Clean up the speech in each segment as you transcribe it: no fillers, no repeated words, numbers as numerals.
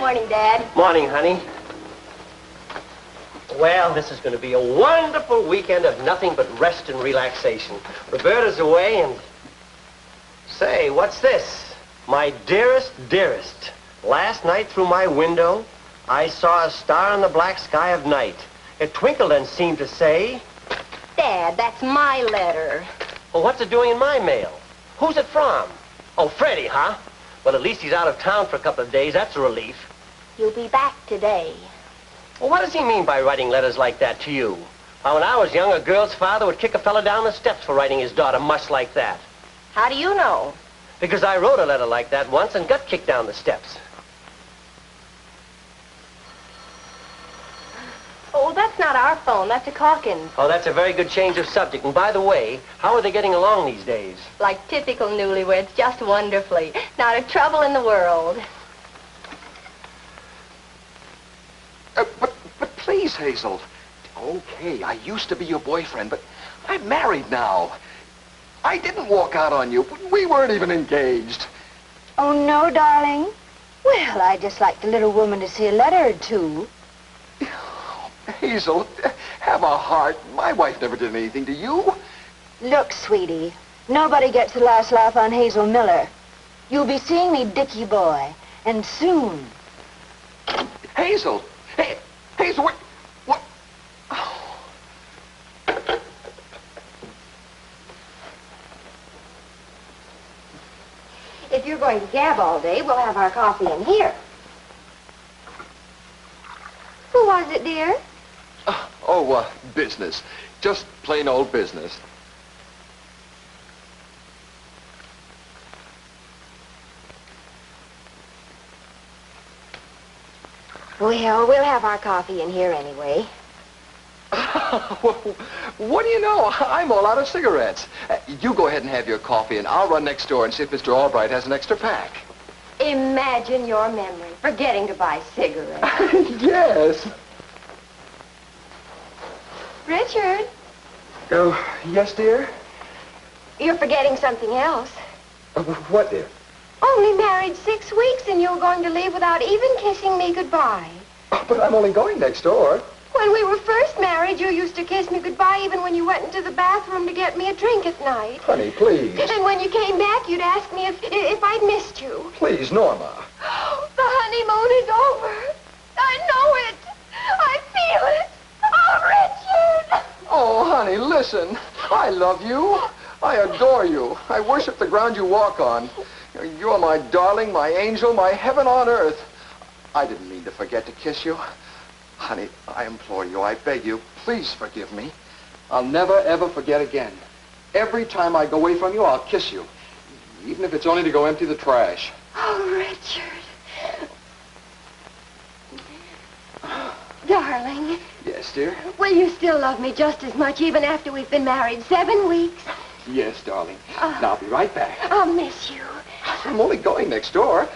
Morning, Dad. Morning, honey. Well, this is going to be a wonderful weekend of nothing but rest and relaxation. Roberta's away and... Say, what's this? My dearest, dearest. Last night through my window, I saw a star in the black sky of night. It twinkled and seemed to say... Dad, that's my letter. Well, what's it doing in my mail? Who's it from? Oh, Freddie, huh? Well, at least he's out of town for a couple of days. That's a relief. You'll be back today. Well, what does he mean by writing letters like that to you? Why, when I was young, a girl's father would kick a fella down the steps for writing his daughter much like that. How do you know? Because I wrote a letter like that once and got kicked down the steps. Oh, that's not our phone. That's a Calkins. Oh, that's a very good change of subject. And by the way, how are they getting along these days? Like typical newlyweds, just wonderfully. Not a trouble in the world. But please, Hazel. Okay, I used to be your boyfriend, but I'm married now. I didn't walk out on you. We weren't even engaged. Oh, no, darling. Well, I'd just like the little woman to see a letter or two. Hazel, have a heart. My wife never did anything to you. Look, sweetie, nobody gets the last laugh on Hazel Miller. You'll be seeing me Dickie boy, and soon. Hazel! Hey, Hazel, what? Oh. If you're going to gab all day, we'll have our coffee in here. Who was it, dear? Business. Just plain old business. Well, we'll have our coffee in here anyway. What do you know? I'm all out of cigarettes. You go ahead and have your coffee, and I'll run next door and see if Mr. Albright has an extra pack. Imagine your memory, forgetting to buy cigarettes. Yes. Richard, Oh, yes, dear? you're forgetting something else. What, dear? Only married 6 weeks and you're going to leave without even kissing me goodbye. But I'm only going next door. When we were first married, you used to kiss me goodbye even when you went into the bathroom to get me a drink at night. Honey, please. And when you came back, you'd ask me if I'd missed you. Please, Norma. The honeymoon is over. I know it. I feel it. Oh, Richard! Oh, honey, listen. I love you. I adore you. I worship the ground you walk on. You're my darling, my angel, my heaven on earth. I didn't mean to forget to kiss you. Honey, I implore you, I beg you, please forgive me. I'll never, ever forget again. Every time I go away from you, I'll kiss you. Even if it's only to go empty the trash. Oh, Richard. Darling. Yes, dear? Will you still love me just as much even after we've been married 7 weeks? Yes, darling. And I'll be right back. I'll miss you. I'm only going next door.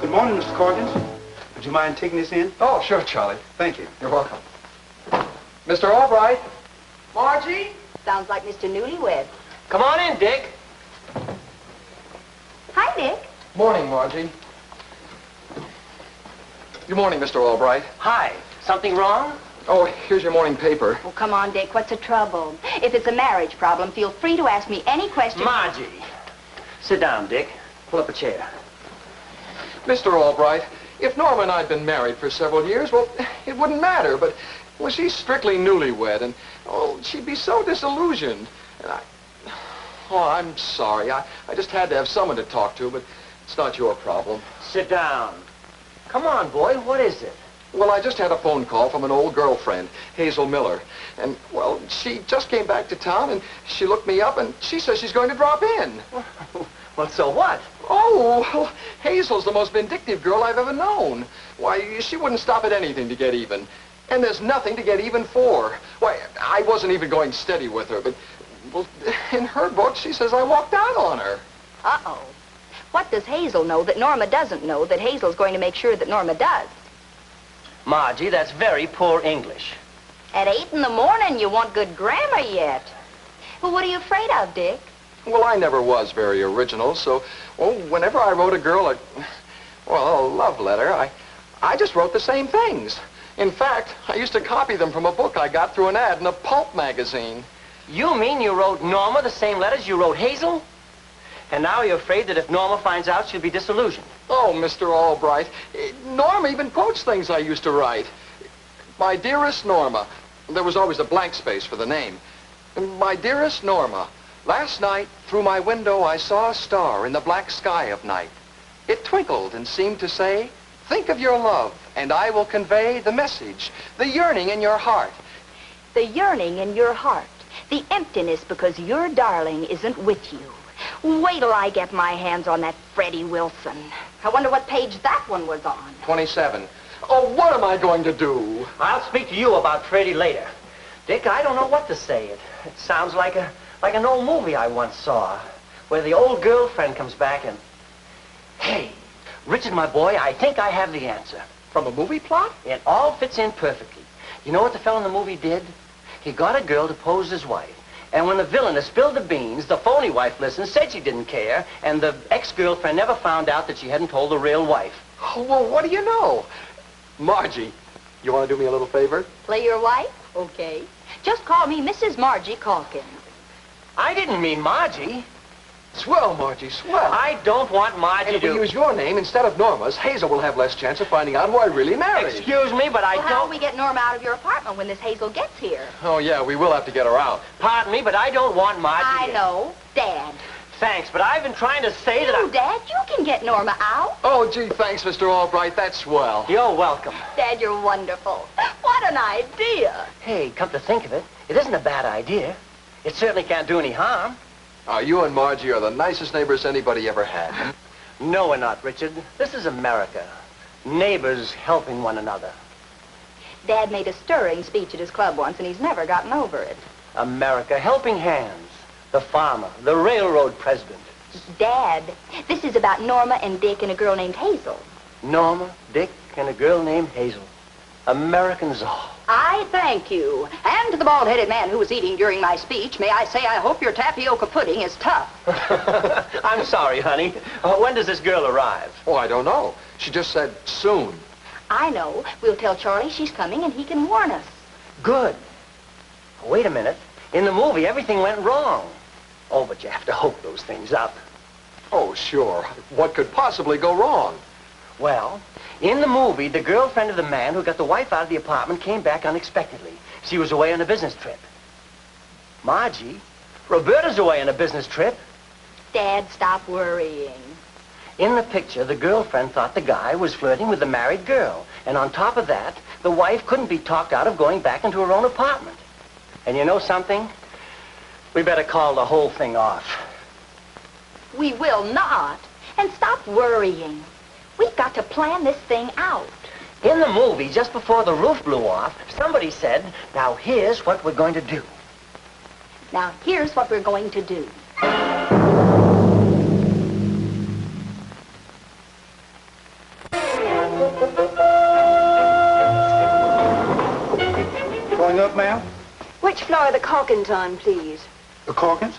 Good morning, Mr. Calkins. Would you mind taking this in? Oh, sure, Charlie. Thank you. You're welcome. Mr. Albright. Margie? Sounds like Mr. Newlywed. Come on in, Dick. Hi, Dick. Morning, Margie. Good morning, Mr. Albright. Hi. Something wrong? Oh, here's your morning paper. Oh, come on, Dick. What's the trouble? If it's a marriage problem, feel free to ask me any question. Margie. Sit down, Dick. Pull up a chair. Mr. Albright, if Norma and I'd been married for several years, well, it wouldn't matter, but, well, she's strictly newlywed, and, oh, she'd be so disillusioned. And I'm sorry. I just had to have someone to talk to, but it's not your problem. Sit down. Come on, boy. What is it? Well, I just had a phone call from an old girlfriend, Hazel Miller. And, well, she just came back to town, and she looked me up, and she says she's going to drop in. Well, so what? Oh, well, Hazel's the most vindictive girl I've ever known. Why, she wouldn't stop at anything to get even. And there's nothing to get even for. Why, I wasn't even going steady with her, but, well, in her book, she says I walked out on her. Uh-oh. What does Hazel know that Norma doesn't know that Hazel's going to make sure that Norma does? Margie, that's very poor English. At 8 in the morning, you want good grammar yet. Well, what are you afraid of, Dick? Well, I never was very original, so, whenever I wrote a girl a love letter, I just wrote the same things. In fact, I used to copy them from a book I got through an ad in a pulp magazine. You mean you wrote Norma the same letters you wrote Hazel? And now you're afraid that if Norma finds out, she'll be disillusioned. Oh, Mr. Albright, Norma even quotes things I used to write. My dearest Norma. There was always a blank space for the name. My dearest Norma, last night through my window I saw a star in the black sky of night. It twinkled and seemed to say, think of your love, and I will convey the message, the yearning in your heart. The yearning in your heart. The emptiness because your darling isn't with you. Wait till I get my hands on that Freddie Wilson. I wonder what page that one was on. 27. Oh, what am I going to do? I'll speak to you about Freddie later. Dick, I don't know what to say. It sounds like an old movie I once saw, where the old girlfriend comes back and... Hey, Richard, my boy, I think I have the answer. From a movie plot? It all fits in perfectly. You know what the fellow in the movie did? He got a girl to pose as wife. And when the villainess spilled the beans, the phony wife listened, said she didn't care, and the ex-girlfriend never found out that she hadn't told the real wife. Oh, well, what do you know? Margie, you want to do me a little favor? Play your wife? Okay. Just call me Mrs. Margie Calkins. I didn't mean Margie. Swell, Margie, swell. I don't want Margie And if to... we use your name instead of Norma's, Hazel will have less chance of finding out who I really married. Excuse me, but I Well, don't... how do we get Norma out of your apartment when this Hazel gets here? Oh, yeah, we will have to get her out. Pardon me, but I don't want Margie... I know. Dad. Thanks, but I've been trying to say that Dad, you can get Norma out. Oh, gee, thanks, Mr. Albright. That's swell. You're welcome. Dad, you're wonderful. What an idea. Hey, come to think of it, it isn't a bad idea. It certainly can't do any harm. You and Margie are the nicest neighbors anybody ever had. No, we're not, Richard. This is America. Neighbors helping one another. Dad made a stirring speech at his club once, and he's never gotten over it. America, helping hands. The farmer, the railroad president. Dad, this is about Norma and Dick and a girl named Hazel. Norma, Dick, and a girl named Hazel. Americans all. I thank you. And to the bald-headed man who was eating during my speech, may I say I hope your tapioca pudding is tough. I'm sorry, honey. When does this girl arrive? Oh, I don't know. She just said soon. I know. We'll tell Charlie she's coming and he can warn us. Good. Wait a minute. In the movie, everything went wrong. Oh, but you have to hope those things up. Oh, sure. What could possibly go wrong? Well, in the movie, the girlfriend of the man who got the wife out of the apartment came back unexpectedly. She was away on a business trip. Margie, Roberta's away on a business trip. Dad, stop worrying. In the picture, the girlfriend thought the guy was flirting with the married girl. And on top of that, the wife couldn't be talked out of going back into her own apartment. And you know something? We better call the whole thing off. We will not. And stop worrying. We've got to plan this thing out. In the movie, just before the roof blew off, somebody said, now here's what we're going to do. Now, here's what we're going to do. Going up, ma'am? Which floor are the Calkins on, please? The Calkins?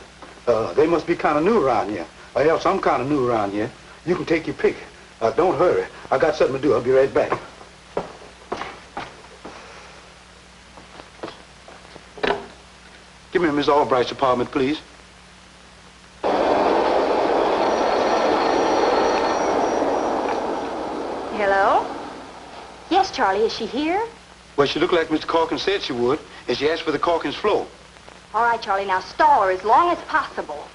They must be kind of new around here. Or else I'm kind of new around here. You can take your pick. Don't hurry. I got something to do. I'll be right back. Give me Miss Albright's apartment, please. Hello? Yes, Charlie, is she here? Well, she looked like Mr. Calkins said she would, and she asked for the Calkins floor. All right, Charlie, now stall her as long as possible.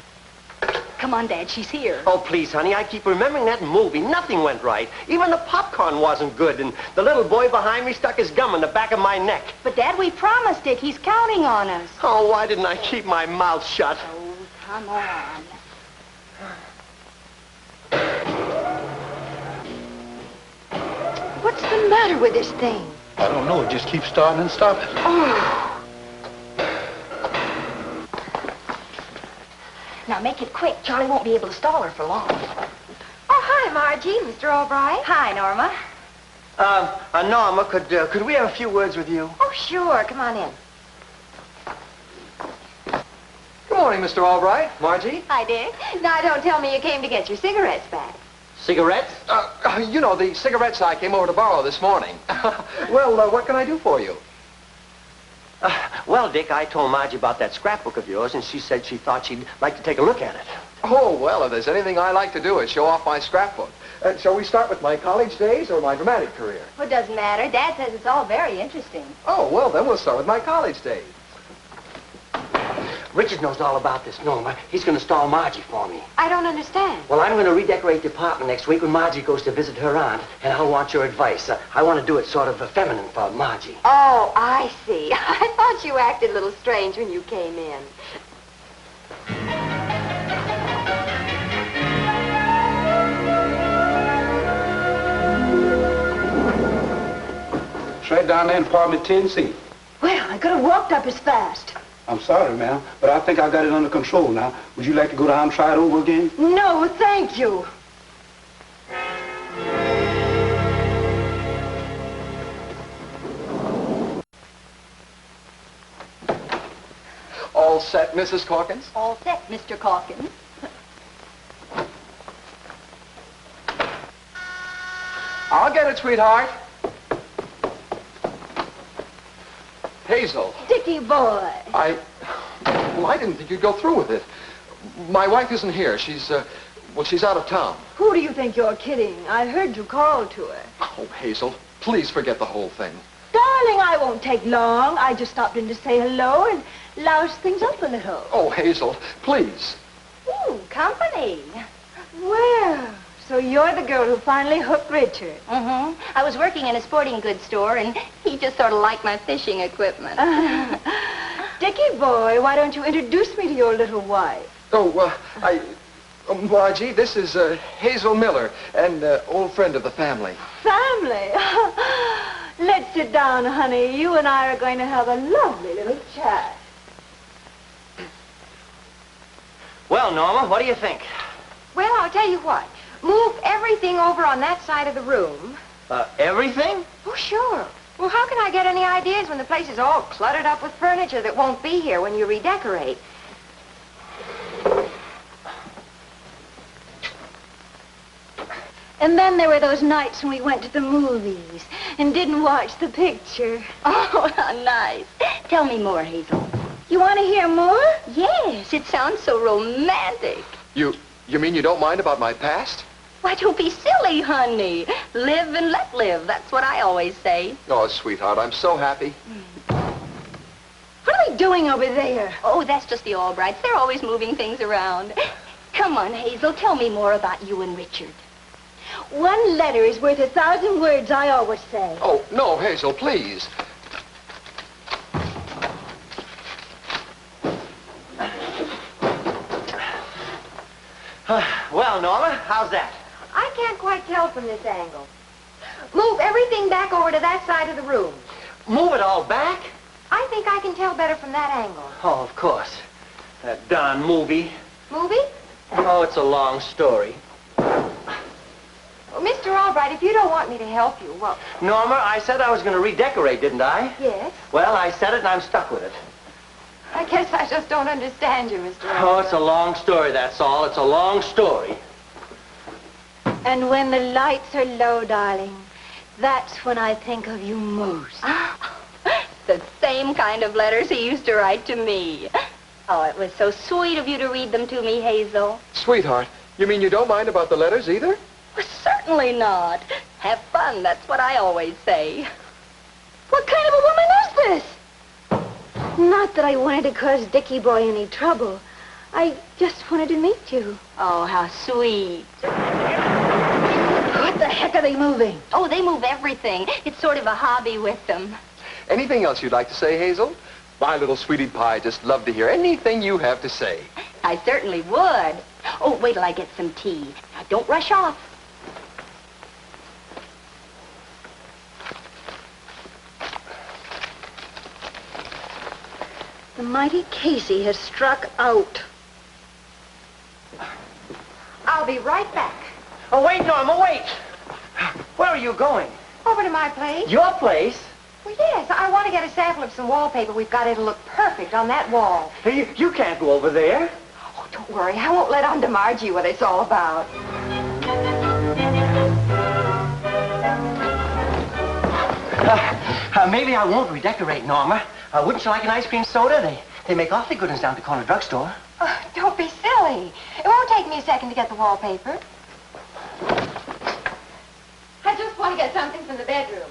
Come on, Dad, she's here. Oh, please, honey, I keep remembering that movie. Nothing went right. Even the popcorn wasn't good, and the little boy behind me stuck his gum in the back of my neck. But, Dad, we promised it. He's counting on us. Oh, why didn't I keep my mouth shut? Oh, come on. What's the matter with this thing? I don't know. It just keeps starting and stopping. Oh. Now, make it quick. Charlie won't be able to stall her for long. Oh, hi, Margie, Mr. Albright. Hi, Norma. Norma, could we have a few words with you? Oh, sure. Come on in. Good morning, Mr. Albright. Margie? Hi, Dick. Now, don't tell me you came to get your cigarettes back. Cigarettes? You know, the cigarettes I came over to borrow this morning. Well, what can I do for you? Well, Dick, I told Margie about that scrapbook of yours, and she said she thought she'd like to take a look at it. Oh, well, if there's anything I like to do, it's show off my scrapbook. Shall we start with my college days or my dramatic career? Well, it doesn't matter. Dad says it's all very interesting. Oh, well, then we'll start with my college days. Richard knows all about this, Norma. He's going to stall Margie for me. I don't understand. Well, I'm going to redecorate the apartment next week when Margie goes to visit her aunt, and I'll want your advice. I want to do it sort of feminine for Margie. Oh, I see. I thought you acted a little strange when you came in. Straight down there in apartment 10C. Well, I could have walked up as fast. I'm sorry, ma'am, but I think I got it under control now. Would you like to go down and try it over again? No, thank you. All set, Mrs. Calkins? All set, Mr. Calkins. I'll get it, sweetheart. Hazel. Dickie boy. Well, I didn't think you'd go through with it. My wife isn't here. She's out of town. Who do you think you're kidding? I heard you call to her. Oh, Hazel, please forget the whole thing. Darling, I won't take long. I just stopped in to say hello and louse things up a little. Oh, Hazel, please. Ooh, company. Well, so you're the girl who finally hooked Richard. I was working in a sporting goods store, and he just sort of liked my fishing equipment. Dickie boy, why don't you introduce me to your little wife? Margie, this is Hazel Miller, an old friend of the family. Family? Let's sit down, honey. You and I are going to have a lovely little chat. Well, Norma, what do you think? Well, I'll tell you what. Move everything over on that side of the room. Everything? Oh, sure. Well, how can I get any ideas when the place is all cluttered up with furniture that won't be here when you redecorate? And then there were those nights when we went to the movies and didn't watch the picture. Oh, how nice. Tell me more, Hazel. You want to hear more? Yes, it sounds so romantic. You mean you don't mind about my past? Why, don't be silly, honey. Live and let live. That's what I always say. Oh, sweetheart, I'm so happy. What are they doing over there? Oh, that's just the Albrights. They're always moving things around. Come on, Hazel. Tell me more about you and Richard. One letter is worth 1,000 words, I always say. Oh, no, Hazel, please. Well, Norma, how's that? I can't quite tell from this angle. Move everything back over to that side of the room. Move it all back? I think I can tell better from that angle. Oh, of course. That darn movie. Movie? Oh, it's a long story. Well, Mr. Albright, if you don't want me to help you, well... Norma, I said I was going to redecorate, didn't I? Yes. Well, I said it and I'm stuck with it. I guess I just don't understand you, Mr. Albright. Oh, it's a long story, that's all. It's a long story. And when the lights are low, darling, that's when I think of you most. The same kind of letters he used to write to me. Oh, it was so sweet of you to read them to me, Hazel. Sweetheart, you mean you don't mind about the letters either? Well, certainly not. Have fun, that's what I always say. What kind of a woman is this? Not that I wanted to cause Dickie boy any trouble. I just wanted to meet you. Oh, how sweet. What the heck are they moving? Oh, they move everything. It's sort of a hobby with them. Anything else you'd like to say, Hazel? My little sweetie pie just love to hear anything you have to say. I certainly would. Oh, wait till I get some tea. Now, don't rush off. The mighty Casey has struck out. I'll be right back. Oh, wait, Norma, wait. Where are you going? Over to my place. Your place? Well, yes. I want to get a sample of some wallpaper we've got. It'll look perfect on that wall. Hey, you can't go over there. Oh, don't worry. I won't let on to Margie what it's all about. Maybe I won't redecorate, Norma. Wouldn't you like an ice cream soda? They make awfully good ones down at the corner drugstore. Oh, don't be silly. It won't take me a second to get the wallpaper. I just want to get something from the bedroom.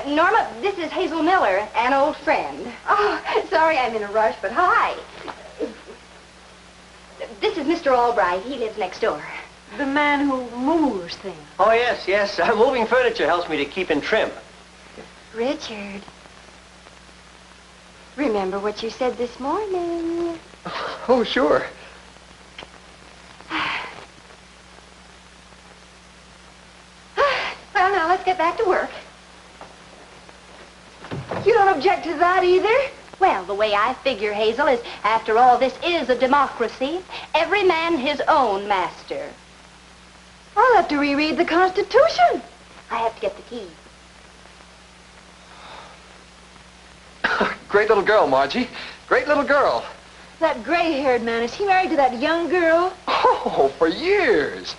Norma, this is Hazel Miller, an old friend. Oh, sorry I'm in a rush, but hi. This is Mr. Albright. He lives next door. The man who moves things. Oh, yes. Moving furniture helps me to keep in trim. Richard. Remember what you said this morning. Oh, sure. Well, now let's get back to work. You don't object to that either? Well, the way I figure, Hazel, is after all, this is a democracy. Every man his own master. I'll have to reread the Constitution. I have to get the key. Great little girl, Margie. Great little girl. That gray-haired man, is he married to that young girl? Oh, for years.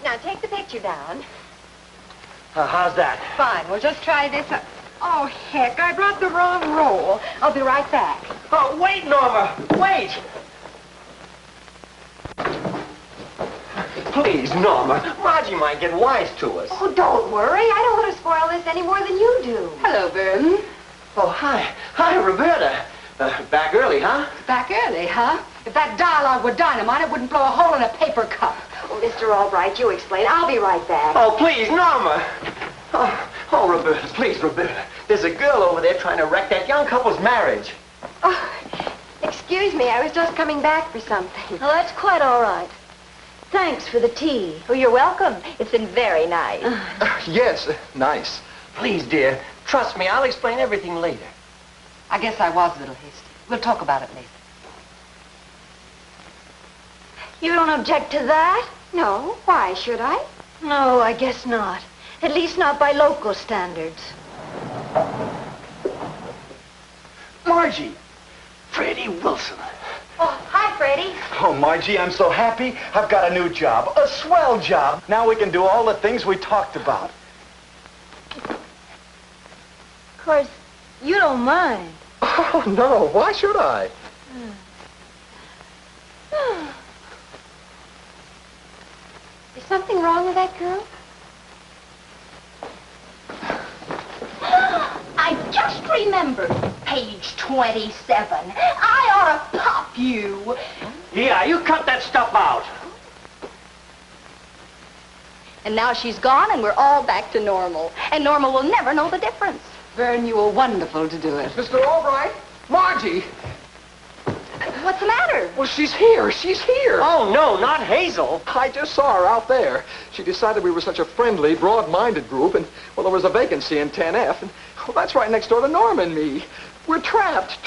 Now, take the picture down. How's that? Fine. We'll just try this. Oh, heck, I brought the wrong roll. I'll be right back. Oh, wait, Norma. Wait. Please, Norma. Margie might get wise to us. Oh, don't worry. I don't want to spoil this any more than you do. Hello, Vern. Oh, hi. Hi, Roberta. Back early, huh? Back early, huh? If that dialogue were dynamite, it wouldn't blow a hole in a paper cup. Oh, Mr. Albright, you explain. I'll be right back. Oh, please, Norma. Oh, Roberta, please, Roberta. There's a girl over there trying to wreck that young couple's marriage. Oh, excuse me. I was just coming back for something. Oh, that's quite all right. Thanks for the tea. Oh, you're welcome. It's been very nice. Yes, nice. Please, dear. Trust me, I'll explain everything later. I guess I was a little hasty. We'll talk about it later. You don't object to that? No. Why should I? No, I guess not. At least not by local standards. Margie, Freddie Wilson. Oh, hi, Freddie. Oh, Margie, I'm so happy. I've got a new job, a swell job. Now we can do all the things we talked about. Of course, you don't mind. Oh, no. Why should I? Is something wrong with that girl? I just remembered page 27. I ought to pop you. Yeah, you cut that stuff out. And now she's gone, and we're all back to normal. And Norma will never know the difference. Vern, you were wonderful to do it. Mr. Albright? Margie! What's the matter? Well, she's here. She's here. Oh, no, not Hazel. I just saw her out there. She decided we were such a friendly, broad-minded group, and, well, there was a vacancy in 10F, and, well, that's right next door to Norma and me. We're trapped.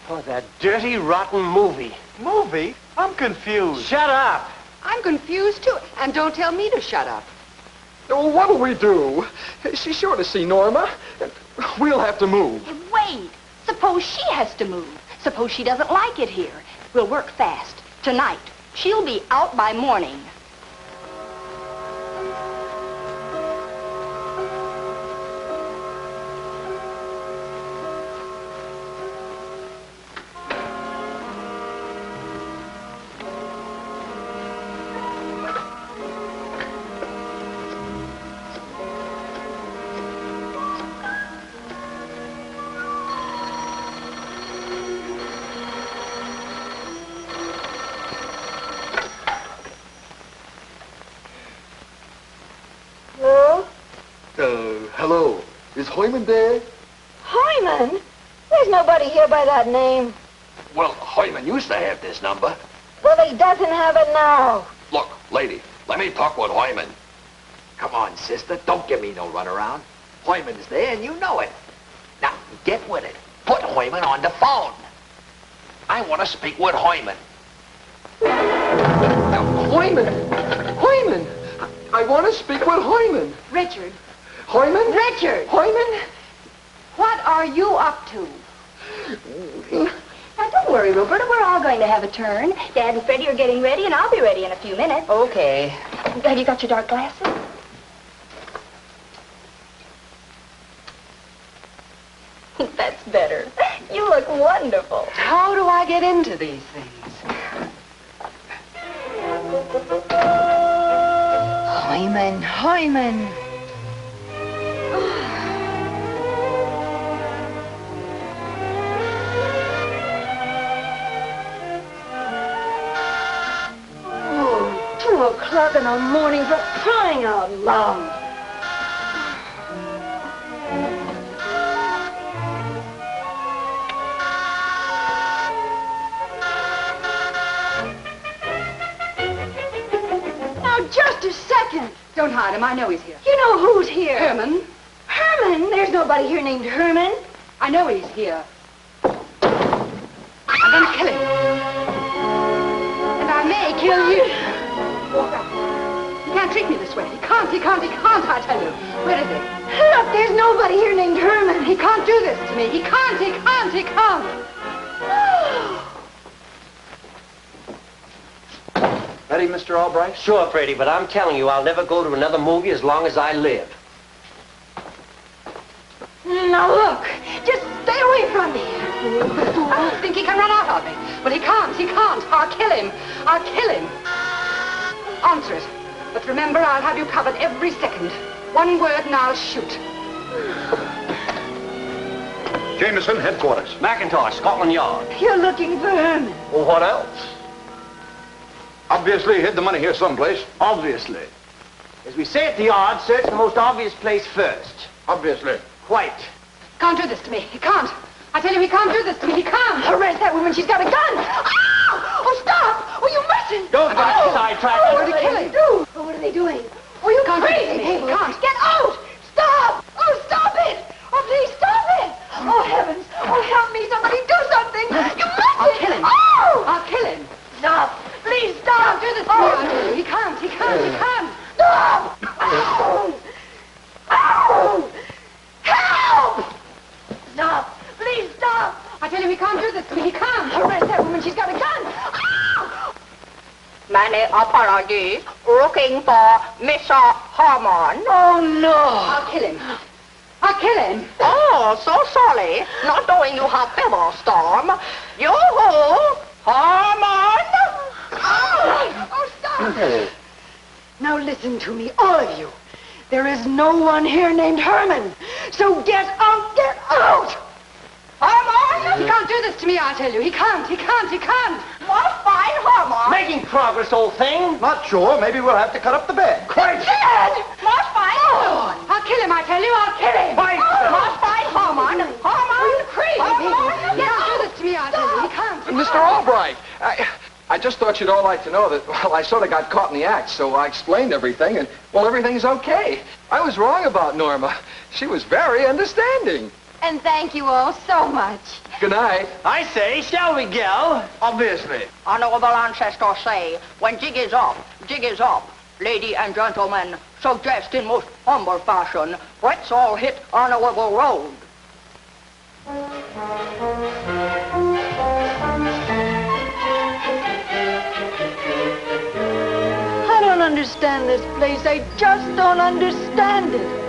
Oh, that dirty, rotten movie. Movie? I'm confused. Shut up. I'm confused, too. And don't tell me to shut up. Well, what'll we do? She's sure to see Norma. We'll have to move. Hey, wait. Suppose she has to move. Suppose she doesn't like it here. We'll work fast. Tonight. She'll be out by morning. Hello. Is Hoyman there? Hoyman? There's nobody here by that name. Well, Hoyman used to have this number. Well, he doesn't have it now. Look, lady, let me talk with Hoyman. Come on, sister, don't give me no runaround. Hoyman's there and you know it. Now, get with it. Put Hoyman on the phone. I want to speak with Hoyman. Hoyman! Hoyman! I want to speak with Hoyman. Richard. Hoyman? Richard! Hoyman? What are you up to? Now, don't worry, Roberta. We're all going to have a turn. Dad and Freddie are getting ready, and I'll be ready in a few minutes. Okay. Have you got your dark glasses? That's better. You look wonderful. How do I get into these things? Hoyman. Oh, 2 o'clock in the morning for crying out loud. Now, just a second. Don't hide him. I know he's here. You know who's here? Herman. Herman? There's nobody here named Herman. I know he's here. I'm going to kill him. And I may kill you. He can't treat me this way. He can't, I tell you. Where is he? Look, there's nobody here named Herman. He can't do this to me. He can't. Ready, Mr. Albright? Sure, Freddie, but I'm telling you, I'll never go to another movie as long as I live. Now, look, just stay away from me. I think he can run out on me. But he can't. I'll kill him. Answer it. But remember, I'll have you covered every second. One word and I'll shoot. Jameson, headquarters. McIntosh, Scotland Yard. You're looking for Herman. Well, what else? Obviously, he hid the money here someplace. Obviously. As we say at the yard, search the most obvious place first. Obviously. Quite. Can't do this to me. He can't. I tell you, he can't do this to me. He can't. Arrest that woman. She's got a gun. Ow! Oh, stop! Oh, you mustn't. Don't get sidetracked. Oh, what are they doing? Oh, you Can't do this to crazy me. He people. can't. Get out! Stop! Oh, stop it! Oh, please stop it! Oh, heavens! Oh, help me! Somebody do something! You mustn't! I'll kill him. Oh! I'll kill him. Stop! Please stop! Can't do this to me. I tell you. He can't. Stop! Ow! Ow! Help! Stop! Please stop! I tell you, he can't do this to me. He can't. Arrest that woman. She's got a gun. Ow! Many apologies. Looking for Mr. Harmon. Oh, no! I'll kill him. Oh, so sorry. Not knowing you have feather storm. Yoo-hoo! Harmon! Oh, stop! Now listen to me, all of you. There is no one here named Herman. So get out, get out! Harmon! He can't do this to me, I tell you. He can't. What fine Harmon? Making progress, old thing. Not sure. Maybe we'll have to cut up the bed. Quite. Dad! What fine Harmon? I'll kill him, I tell you. I'll kill him. Quite. What fine Harmon? Harmon? You crazy people! He can't do this to me, I tell you. He can't. Mr. Albright, I just thought you'd all like to know that, well, I sort of got caught in the act, so I explained everything, and, well, everything's okay. I was wrong about Norma. She was very understanding. And thank you all so much. Good night. I say, shall we, Gale? Obviously. Our noble ancestors say, when jig is up, lady and gentlemen, suggest in most humble fashion, let's all hit honorable road. I don't understand this place. I just don't understand it.